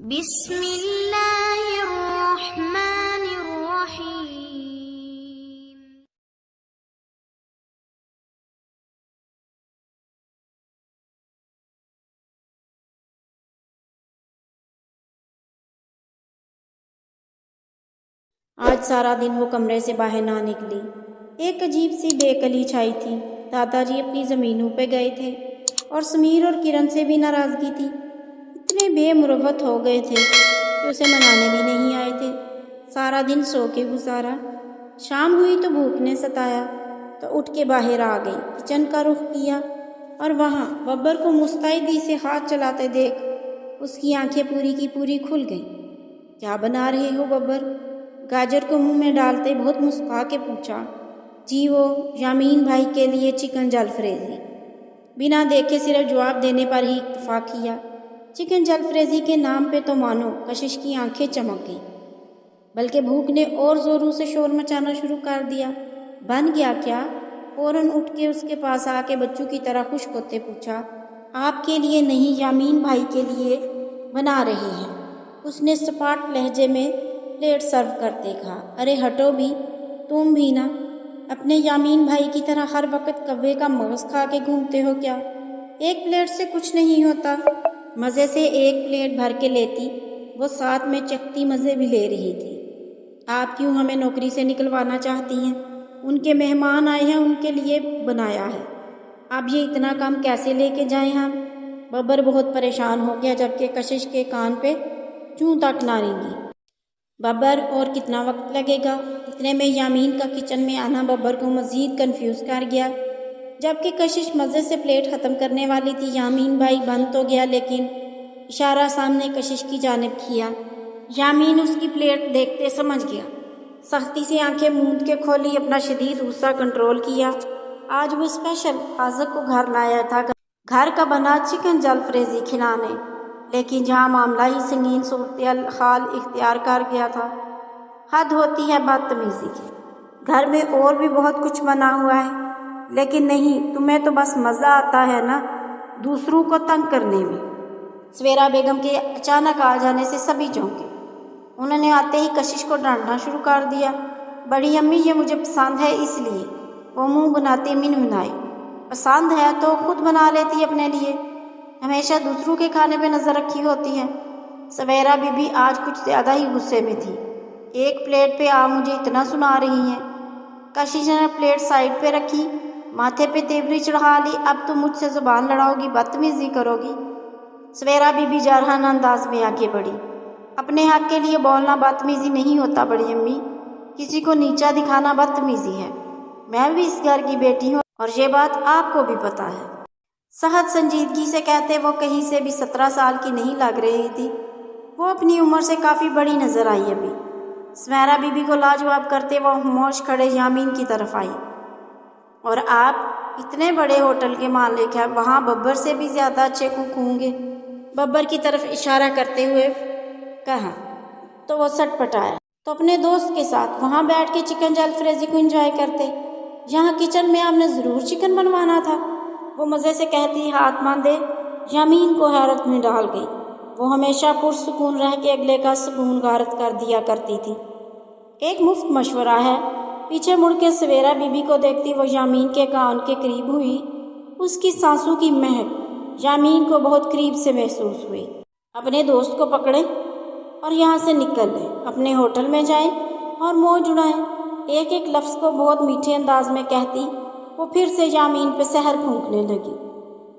بسم اللہ الرحمن الرحیم۔ آج سارا دن وہ کمرے سے باہر نہ نکلی۔ ایک عجیب سی بے کلی چھائی تھی۔ دادا جی اپنی زمینوں پہ گئے تھے اور سمیر اور کرن سے بھی ناراضگی تھی۔ اتنے بے مروت ہو گئے تھے کہ اسے منانے بھی نہیں آئے تھے۔ سارا دن سو کے گزارا۔ شام ہوئی تو بھوک نے ستایا تو اٹھ کے باہر آ گئی۔ کچن کا رخ کیا اور وہاں ببر کو مستعدی سے ہاتھ چلاتے دیکھ اس کی آنکھیں پوری کی پوری کھل گئیں۔ کیا بنا رہے ہو ببر؟ گاجر کو منہ میں ڈالتے بہت مسکرا کے پوچھا۔ جی وہ یامین بھائی کے لیے چکن جلفریزی۔ بنا دیکھے صرف جواب دینے پر ہی اکتفا کیا۔ چکن جلفریزی کے نام پہ تو مانو کشش کی آنکھیں چمک گئیں، بلکہ بھوک نے اور زوروں سے شور مچانا شروع کر دیا۔ بن گیا کیا؟ فوراً اٹھ کے اس کے پاس آ کے بچوں کی طرح خشک ہوتے پوچھا۔ آپ کے لیے نہیں، یامین بھائی کے لیے بنا رہی ہیں، اس نے سپاٹ لہجے میں پلیٹ سرو کرتے کہا۔ ارے ہٹو بھی، تم بھی نا اپنے یامین بھائی کی طرح ہر وقت کوے کا مغز کھا کے گھومتے ہو کیا؟ ایک پلیٹ سے کچھ نہیں ہوتا۔ مزے سے ایک پلیٹ بھر کے لیتی، وہ ساتھ میں چکھتی مزے بھی لے رہی تھی۔ آپ کیوں ہمیں نوکری سے نکلوانا چاہتی ہیں؟ ان کے مہمان آئے ہیں، ان کے لیے بنایا ہے، اب یہ اتنا کام کیسے لے کے جائیں ہم؟ ببر بہت پریشان ہو گیا، جبکہ کشش کے کان پہ چوں تک نہ رینگی۔ ببر اور کتنا وقت لگے گا؟ اتنے میں یامین کا کچن میں آنا ببر کو مزید کنفیوز کر گیا۔ جبکہ کشش مزے سے پلیٹ ختم کرنے والی تھی، یامین بھائی بن تو گیا لیکن اشارہ سامنے کشش کی جانب کیا۔ یامین اس کی پلیٹ دیکھتے سمجھ گیا، سختی سے آنکھیں موند کے کھولی، اپنا شدید غصہ کنٹرول کیا۔ آج وہ اسپیشل حاذق کو گھر لایا تھا، گھر کا بنا چکن جلفریزی کھلانے، لیکن جہاں معاملہ ہی سنگین صورتحال اختیار کر گیا تھا۔ حد ہوتی ہے بدتمیزی کی۔ گھر میں اور بھی بہت کچھ بنا ہوا ہے، لیکن نہیں، تمہیں تو بس مزہ آتا ہے نا دوسروں کو تنگ کرنے میں۔ سویرا بیگم کے اچانک آ جانے سے سبھی چونکے۔ انہوں نے آتے ہی کشش کو ڈانٹنا شروع کر دیا۔ بڑی امی، یہ مجھے پسند ہے اس لیے۔ وہ منہ بناتی منمنائی۔ پسند ہے تو خود بنا لیتی اپنے لیے، ہمیشہ دوسروں کے کھانے پہ نظر رکھی ہوتی ہے۔ سویرا بی بی آج کچھ زیادہ ہی غصے میں تھی۔ ایک پلیٹ پہ آپ مجھے اتنا سنا رہی ہیں۔ کشش نے پلیٹ سائڈ پہ رکھی، ماتھے پہ تیوری چڑھا لی۔ اب تم مجھ سے زبان لڑاؤ گی، بدتمیزی کرو گی؟ سویرا بی بی جارحانہ انداز میں آگے بڑھی۔ اپنے حق کے لیے بولنا بدتمیزی نہیں ہوتا بڑی امی، کسی کو نیچا دکھانا بدتمیزی ہے۔ میں بھی اس گھر کی بیٹی ہوں اور یہ بات آپ کو بھی پتہ ہے۔ سخت سنجیدگی سے کہتے وہ کہیں سے بھی 17 سال کی نہیں لگ رہی تھی۔ وہ اپنی عمر سے کافی بڑی نظر آئی ابھی۔ سمیرا بی بی کو لاجواب کرتے وہ خاموش کھڑے یامین کی طرف آئی۔ اور آپ اتنے بڑے ہوٹل کے مالک ہیں، وہاں ببر سے بھی زیادہ اچھے کوک ہوں گے، ببر کی طرف اشارہ کرتے ہوئے کہا۔ تو وہ سٹ پٹایا، تو اپنے دوست کے ساتھ وہاں بیٹھ کے چکن جلفریزی کو انجوائے کرتے، یہاں کچن میں آپ نے ضرور چکن بنوانا تھا، وہ مزے سے کہتی ہاتھ باندھے یامین کو حیرت میں ڈال گئی۔ وہ ہمیشہ پرسکون رہ کے اگلے کا سکون غارت کر دیا کرتی تھی۔ ایک مفت مشورہ ہے۔ پیچھے مڑ کے سویرا بی بی کو دیکھتی وہ یامین کے کان کے قریب ہوئی۔ اس کی سانسوں کی مہک یامین کو بہت قریب سے محسوس ہوئی۔ اپنے دوست کو پکڑیں اور یہاں سے نکل لیں، اپنے ہوٹل میں جائیں اور موج اڑائیں۔ ایک ایک لفظ کو بہت میٹھے انداز میں کہتی وہ پھر سے یامین پہ سحر پھونکنے لگی۔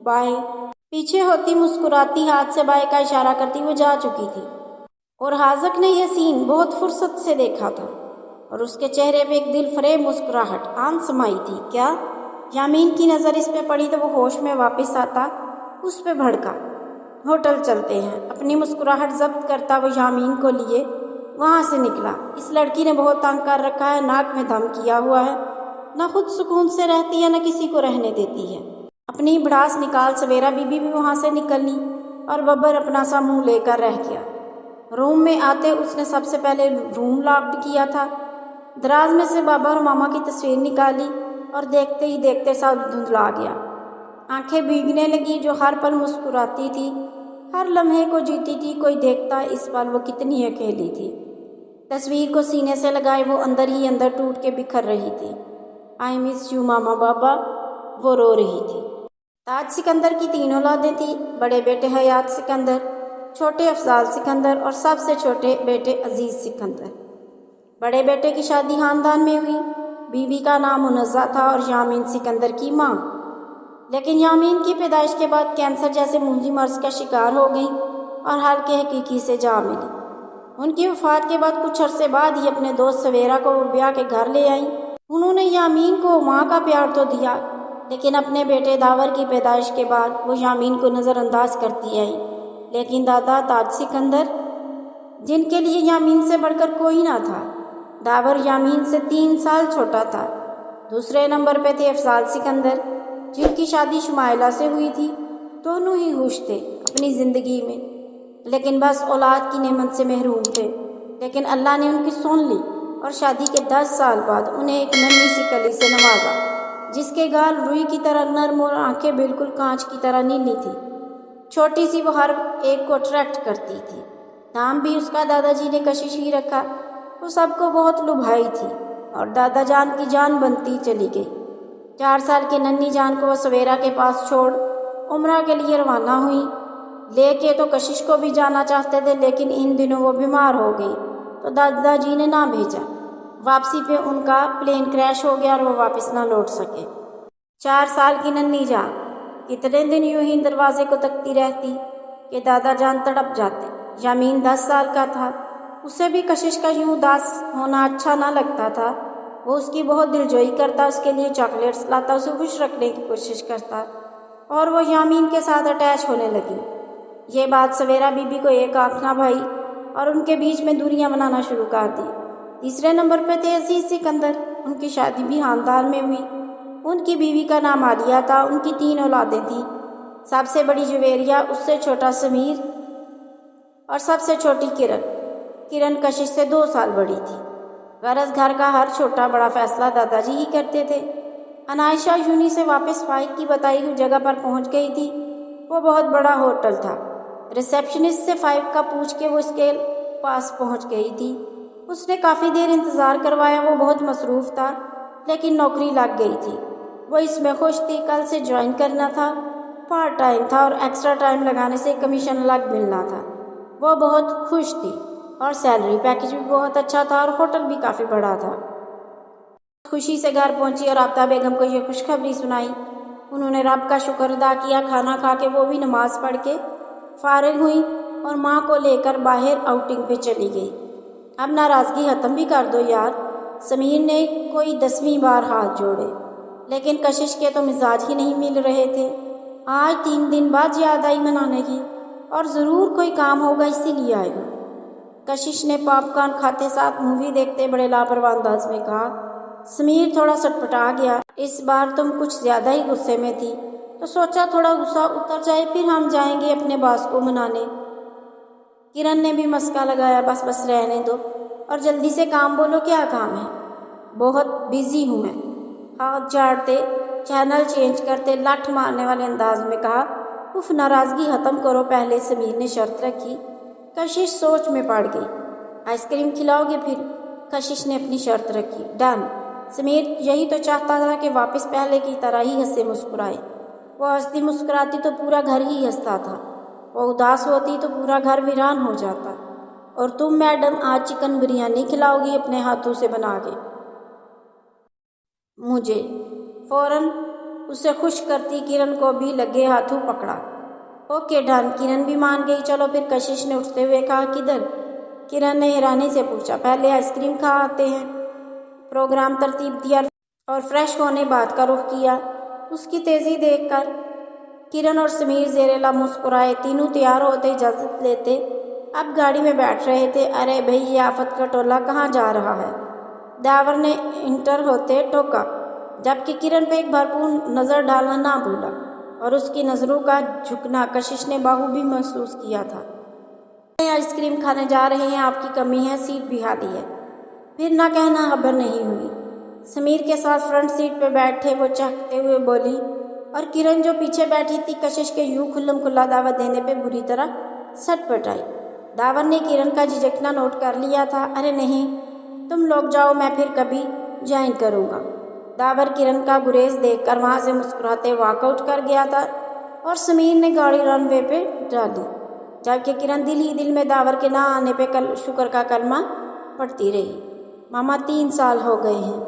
بائے۔ پیچھے ہوتی مسکراتی ہاتھ سے بائے کا اشارہ کرتی وہ جا چکی تھی، اور حاذق نے یہ سین بہت فرصت سے دیکھا تھا، اور اس کے چہرے پہ ایک دل فریب مسکراہٹ آن سمائی تھی۔ کیا؟ یامین کی نظر اس پہ پڑی تو وہ ہوش میں واپس آتا اس پہ بھڑکا۔ ہوٹل چلتے ہیں۔ اپنی مسکراہٹ ضبط کرتا وہ یامین کو لیے وہاں سے نکلا۔ اس لڑکی نے بہت تنگ کر رکھا ہے، ناک میں دم کیا ہوا ہے، نہ خود سکون سے رہتی ہے نہ کسی کو رہنے دیتی ہے۔ اپنی بھڑاس نکال سویرا بی بی بھی وہاں سے نکلنی، اور ببر اپنا سا منہ لے کر رہ گیا۔ روم میں آتے اس نے سب سے پہلے روم لاکڈ کیا تھا۔ دراز میں سے بابا اور ماما کی تصویر نکالی اور دیکھتے ہی دیکھتے سب دھندلا گیا۔ آنکھیں بھیگنے لگی، جو ہر پل مسکراتی تھی ہر لمحے کو جیتی تھی، کوئی دیکھتا اس پل وہ کتنی اکیلی تھی۔ تصویر کو سینے سے لگائے وہ اندر ہی اندر ٹوٹ کے بکھر رہی تھی۔ آئی مس یو ماما بابا، وہ رو رہی تھی۔ تاج سکندر کی 3 اولادیں تھیں، بڑے بیٹے حیات سکندر، چھوٹے افضال سکندر اور سب سے چھوٹے بیٹے عزیز سکندر۔ بڑے بیٹے کی شادی خاندان میں ہوئی، بیوی کا نام منزہ تھا اور یامین سکندر کی ماں۔ لیکن یامین کی پیدائش کے بعد کینسر جیسے موذی مرض کا شکار ہو گئی اور حالق حقیقی سے جا ملی۔ ان کی وفات کے بعد کچھ عرصے بعد ہی اپنے دوست سویرا کو وہ بیاہ کے گھر لے آئیں۔ انہوں نے یامین کو ماں کا پیار تو دیا، لیکن اپنے بیٹے داور کی پیدائش کے بعد وہ یامین کو نظر انداز کرتی آئی۔ لیکن دادا تاج سکندر، جن کے لیے یامین سے بڑھ کر کوئی نہ تھا، داور یامین سے 3 سال چھوٹا تھا۔ دوسرے نمبر پہ تھے افضال سکندر، جن کی شادی شمائلہ سے ہوئی تھی۔ دونوں ہی خوش تھے اپنی زندگی میں، لیکن بس اولاد کی نعمت سے محروم تھے۔ لیکن اللہ نے ان کی سن لی اور شادی کے 10 سال بعد انہیں ایک ننھی سی کلی سے نوازا، جس کے گال روئی کی طرح نرم اور آنکھیں بالکل کانچ کی طرح نیلی تھی۔ چھوٹی سی وہ ہر ایک کو اٹریکٹ کرتی تھی۔ نام بھی اس کا دادا جی نے کشش ہی رکھا۔ وہ سب کو بہت لبھائی تھی اور دادا جان کی جان بنتی چلی گئی۔ 4 سال کی ننھی جان کو وہ سویرا کے پاس چھوڑ عمرہ کے لیے روانہ ہوئی۔ لے کے تو کشش کو بھی جانا چاہتے تھے، لیکن ان دنوں وہ بیمار ہو گئی تو دادا جی نے نہ بھیجا۔ واپسی پہ ان کا پلین کریش ہو گیا اور وہ واپس نہ لوٹ سکے۔ 4 سال کی ننھی جان کتنے دن یوں ہی دروازے کو تکتی رہتی کہ دادا جان تڑپ جاتے۔ یامین 10 سال کا تھا، اسے بھی کشش کا یوں اداس ہونا اچھا نہ لگتا تھا۔ وہ اس کی بہت دلجوئی کرتا، اس کے لیے چاکلیٹس لاتا، اسے خوش رکھنے کی کوشش کرتا اور وہ یامین کے ساتھ اٹیچ ہونے لگی۔ یہ بات سویرا بی بی کو ایک آنکھ نہ بھائی اور ان کے بیچ میں دوریاں بنانا شروع کر دی۔ تیسرے نمبر پہ تھے عزیز سکندر، ان کی شادی بھی خاندان میں ہوئی۔ ان کی بیوی کا نام عالیہ تھا، ان کی 3 اولادیں تھیں۔ سب سے بڑی جویریہ، اس سے چھوٹا سمیر اور سب سے چھوٹی کرن۔ کرن کشش سے 2 سال بڑی تھی۔ غرض گھر کا ہر چھوٹا بڑا فیصلہ دادا جی ہی کرتے تھے۔ عنائشہ یونی سے واپس فائق کی بتائی ہوئی جگہ پر پہنچ گئی تھی۔ وہ بہت بڑا ہوٹل تھا۔ ریسیپشنسٹ سے فائق کا پوچھ کے وہ اس کے پاس پہنچ گئی تھی۔ اس نے کافی دیر انتظار کروایا۔ وہ بہت مصروف تھا، لیکن نوکری لگ گئی تھی۔ وہ اس میں خوش تھی، کل سے جوائن کرنا تھا۔ پارٹ ٹائم تھا اور ایکسٹرا ٹائم لگانے سے کمیشن الگ ملنا تھا۔ وہ بہت خوش تھی اور سیلری پیکج بھی بہت اچھا تھا اور ہوٹل بھی کافی بڑا تھا۔ خوشی سے گھر پہنچی اور آفتاب بیگم کو یہ خوشخبری سنائی۔ انہوں نے رب کا شکر ادا کیا۔ کھانا کھا کے وہ بھی نماز پڑھ کے فارغ ہوئی اور ماں کو لے کر باہر آؤٹنگ پہ چلی گئی۔ اب ناراضگی ختم بھی کر دو یار، سمیر نے کوئی 10ویں بار ہاتھ جوڑے، لیکن کشش کے تو مزاج ہی نہیں مل رہے تھے۔ آج 3 دن بعد یاد آئی منانے کی، اور ضرور کوئی کام ہوگا اسی لیے آئی ہوں۔ کشش نے پاپ کارن کھاتے ساتھ مووی دیکھتے بڑے لاپرواہ انداز میں کہا۔ سمیر تھوڑا سٹپٹا گیا۔ اس بار تم کچھ زیادہ ہی غصے میں تھی، تو سوچا تھوڑا غصہ اتر جائے، پھر ہم جائیں گے اپنے باس کو منانے۔ کرن نے بھی مسکا لگایا، بس رہنے دو اور جلدی سے کام بولو، کیا کام ہے؟ بہت بزی ہوں میں، ہاتھ جھاڑتے چینل چینج کرتے لٹھ مارنے والے انداز میں کہا۔ اف، ناراضگی ختم کرو پہلے، سمیر نے شرط رکھی۔ کشش سوچ میں پڑ گئی۔ آئس کریم کھلاؤ گے پھر؟ کشش نے اپنی شرط رکھی۔ ڈن۔ سمیر یہی تو چاہتا تھا کہ واپس پہلے کی طرح ہی ہنسے مسکرائے۔ وہ ہنستی مسکراتی تو پورا گھر ہی ہنستا تھا، وہ اداس ہوتی تو پورا گھر ویران ہو جاتا۔ اور تم میڈم آج چکن بریانی کھلاؤ گی اپنے ہاتھوں سے بنا کے مجھے؟ فوراً اسے خوش کرتی کرن کو بھی لگے ہاتھوں پکڑا۔ اوکے ڈن، کرن بھی مان گئی۔ چلو پھر، کشش نے اٹھتے ہوئے کہا۔ کدھر؟ کرن نے حیرانی سے پوچھا۔ پہلے آئس کریم کھا آتے ہیں۔ پروگرام ترتیب دیا اور فریش ہونے بعد کا رخ کیا۔ اس کی تیزی دیکھ کر کرن اور سمیر زیر لب مسکرائے۔ تینوں تیار ہوتے اجازت لیتے اب گاڑی میں بیٹھ رہے تھے۔ ارے بھائی، یہ آفت کا ٹولہ کہاں جا رہا ہے؟ داور نے انٹر ہوتے ٹوکا، جبکہ کرن پہ ایک بھرپور نظر ڈالنا نہ بھولا، اور اس کی نظروں کا جھکنا کشش نے باہو بھی محسوس کیا تھا۔ آئس کریم کھانے جا رہے ہیں، آپ کی کمی ہے، سیٹ بھی خالی ہے۔ پھر نہ کہنا خبر نہیں ہوئی۔ سمیر کے ساتھ فرنٹ سیٹ پہ بیٹھے وہ چہکتے ہوئے بولی، اور کرن جو پیچھے بیٹھی تھی کشش کے یوں کھلم کھلا دعوت دینے پہ بری طرح سٹ پٹائی۔ داور نے کرن کا جھجکنا نوٹ کر لیا تھا۔ ارے نہیں، تم لوگ جاؤ، میں پھر کبھی جوائن کروں گا۔ داور کرن کا گریز دیکھ کر وہاں سے مسکراتے واک آؤٹ کر گیا تھا اور سمیر نے گاڑی رن وے پہ ڈالی، جبکہ کرن دل ہی دل میں داور کے نہ آنے پہ شکر کا کلمہ پڑھتی رہی۔ ماما 3 سال ہو گئے ہیں،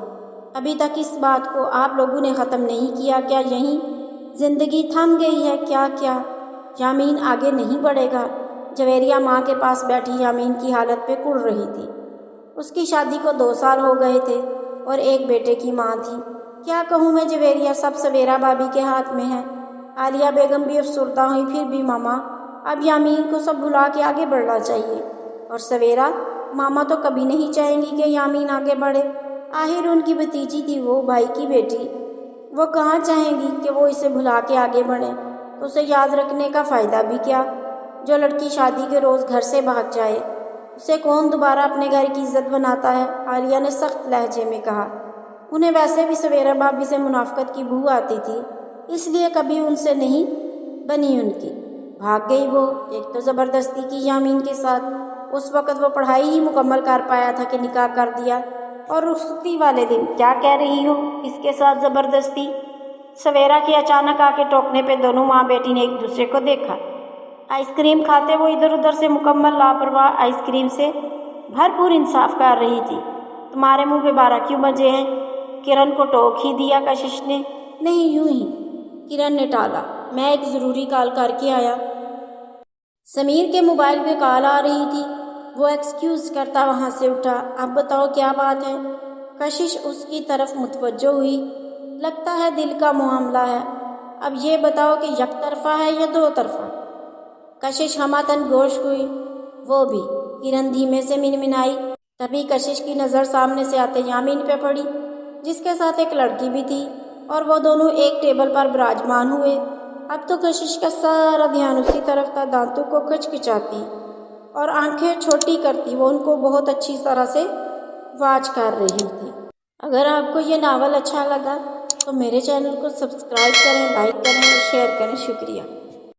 ابھی تک اس بات کو آپ لوگوں نے ختم نہیں کیا کیا؟ یہیں زندگی تھم گئی ہے کیا؟ یامین آگے نہیں بڑھے گا؟ جویریہ ماں کے پاس بیٹھی یامین کی حالت پہ کڑ رہی تھی۔ اس کی شادی کو 2 سال ہو گئے تھے اور ایک بیٹے کی ماں تھی۔ کیا کہوں میں جویریہ، سب سویرا بھابھی کے ہاتھ میں ہے۔ عالیہ بیگم بھی افسردہ ہوئی۔ پھر بھی ماما، اب یامین کو سب بھلا کے آگے بڑھنا چاہیے۔ اور سویرا ماما تو کبھی نہیں چاہیں گی کہ یامین آگے بڑھے، آخر ان کی بھتیجی تھی وہ، بھائی کی بیٹی۔ وہ کہاں چاہیں گی کہ وہ اسے بھلا کے آگے بڑھے؟ تو اسے یاد رکھنے کا فائدہ بھی کیا؟ جو لڑکی شادی کے روز گھر سے بھاگ جائے اسے کون دوبارہ اپنے گھر کی عزت بناتا ہے؟ عالیہ نے سخت لہجے میں کہا۔ انہیں ویسے بھی سویرا بھابھی سے منافقت کی بو آتی تھی، اس لیے کبھی ان سے نہیں بنی ان کی۔ بھاگ گئی وہ، ایک تو زبردستی کی یامین کے ساتھ، اس وقت وہ پڑھائی ہی مکمل کر پایا تھا کہ نکاح کر دیا، اور رخصتی والے دن کیا کہہ رہی ہو؟ اس کے ساتھ زبردستی؟ سویرا کے اچانک آ کے ٹوکنے پہ دونوں ماں بیٹی نے ایک دوسرے کو دیکھا۔ آئس کریم کھاتے وہ ادھر ادھر سے مکمل لاپرواہ آئس کریم سے بھرپور انصاف کر رہی تھی۔ تمہارے منہ پہ 12 کیوں بجے ہیں؟ کرن کو ٹوک ہی دیا کشش نے۔ نہیں، یوں ہی، کرن نے ٹالا، میں ایک ضروری کال کر کے آیا۔ سمیر کے موبائل پہ کال آ رہی تھی، وہ ایکسکیوز کرتا وہاں سے اٹھا۔ اب بتاؤ کیا بات ہے؟ کشش اس کی طرف متوجہ ہوئی۔ لگتا ہے دل کا معاملہ ہے، اب یہ بتاؤ کہ یک طرفہ ہے یا 2 طرفہ؟ کشش ہماتن گوش ہوئی۔ وہ بھی، کرن دھیمے سے منمنائی۔ تبھی کشش کی نظر سامنے سے آتے یامین پہ پڑی، جس کے ساتھ ایک لڑکی بھی تھی، اور وہ دونوں ایک ٹیبل پر براجمان ہوئے۔ اب تو کشش کا سارا دھیان اسی طرف تھا، دانتوں کو کچکچاتی اور آنکھیں چھوٹی کرتی وہ ان کو بہت اچھی طرح سے واچ کر رہی تھی۔ اگر آپ کو یہ ناول اچھا لگا تو میرے چینل کو سبسکرائب کریں، لائک کریں اور شیئر کریں۔ شکریہ۔